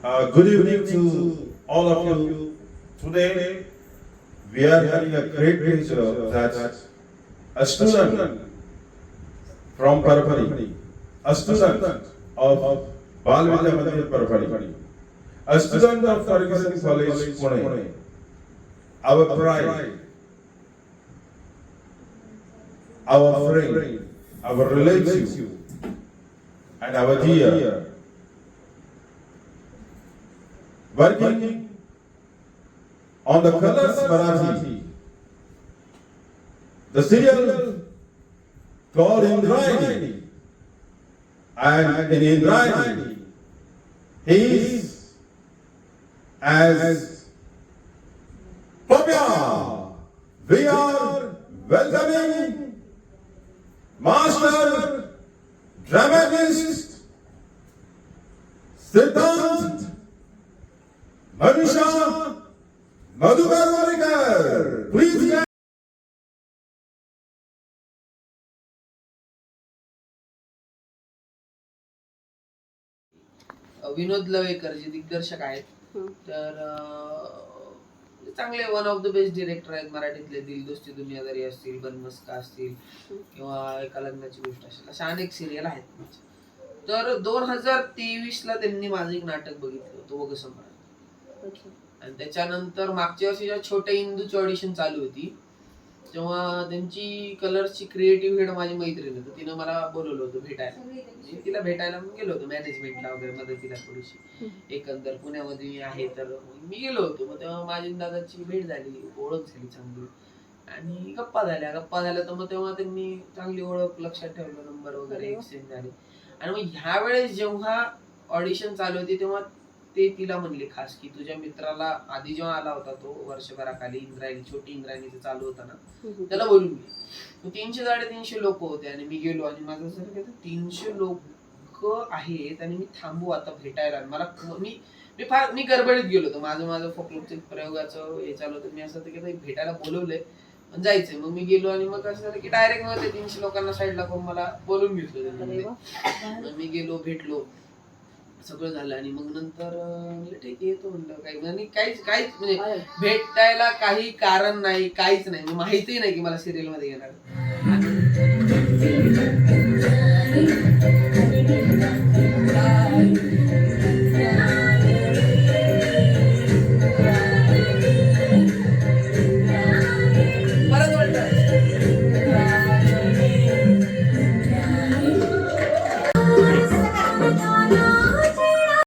Good evening to all of you. Today we are having a great pleasure that a student from Parapani, a student of Balvidya Mandir Parapani, a student of Ferguson College, Pune, our pride, our friend, our relative, and our dear, working on the Colors Marathi, the serial called Indrayani, and in Indrayani, he is as Popya. We are welcoming Master Dramatist Siddhant Manisha Madhukarwarikar. Please stand. विनोद लवेकर जे दिग्दर्शक आहेत तर चांगले one of the best director आहेत मराठीतले. दिल दोस्ती दुनियादारी असतील, बनमस्का असतील किंवा एका लग्नाची गोष्ट असेल, अशा अनेक सिरियल आहेत. तर 2023 ला त्यांनी माझं एक नाटक बघितलं होतं वग सम्राट, आणि त्याच्यानंतर मागच्या वर्षी जेव्हा छोट्या इंदूची ऑडिशन चालू होती तेव्हा त्यांची कलर्सची क्रिएटिव्ह हेड माझी मैत्रीण होती, तिनं मला बोलवलं होतं भेटायला. मी तिला भेटायला गेलो होतो मॅनेजमेंटला वगैरे मदतीला थोडीशी. एकंदर पुण्यामध्ये मी आहे तर मी गेलो होतो. मग तेव्हा माझी दादाची भेट झाली, ओळख झाली चांगली, आणि गप्पा झाल्या तर मग तेव्हा त्यांनी चांगली ओळख लक्षात ठेवलं, नंबर वगैरे एक्सचेंज झाले. आणि मग ह्या वेळेस जेव्हा ऑडिशन चालू होती तेव्हा ते तिला म्हणले खास की तुझ्या मित्राला आधी जेव्हा आला होता तो वर्षभराखाली इंद्रायणी, छोटी इंद्रायणीचं चालू होता ना, त्याला बोलून घे. 300-350 लोक होते आणि मी गेलो आणि माझं असं की 300 लोक आहेत आणि मी थांबू आता भेटायला. मला मी गडबडीत गेलो होतो. माझं फोकलोचं प्रयोगाचं हे चालू होतं. मी असं की भेटायला बोलवलंय पण जायचंय. मग मी गेलो आणि मग असं झालं की डायरेक्ट मग ते 300 लोकांना साईडला करून मला बोलून घेतलं. मी गेलो, भेटलो, सगळं झालं आणि मग नंतर ठीक आहे येतो म्हणलं. काही काहीच म्हणजे भेटायला काही कारण नाही, काहीच नाही. माहितीही नाही की मला सिरियल मध्ये येणार.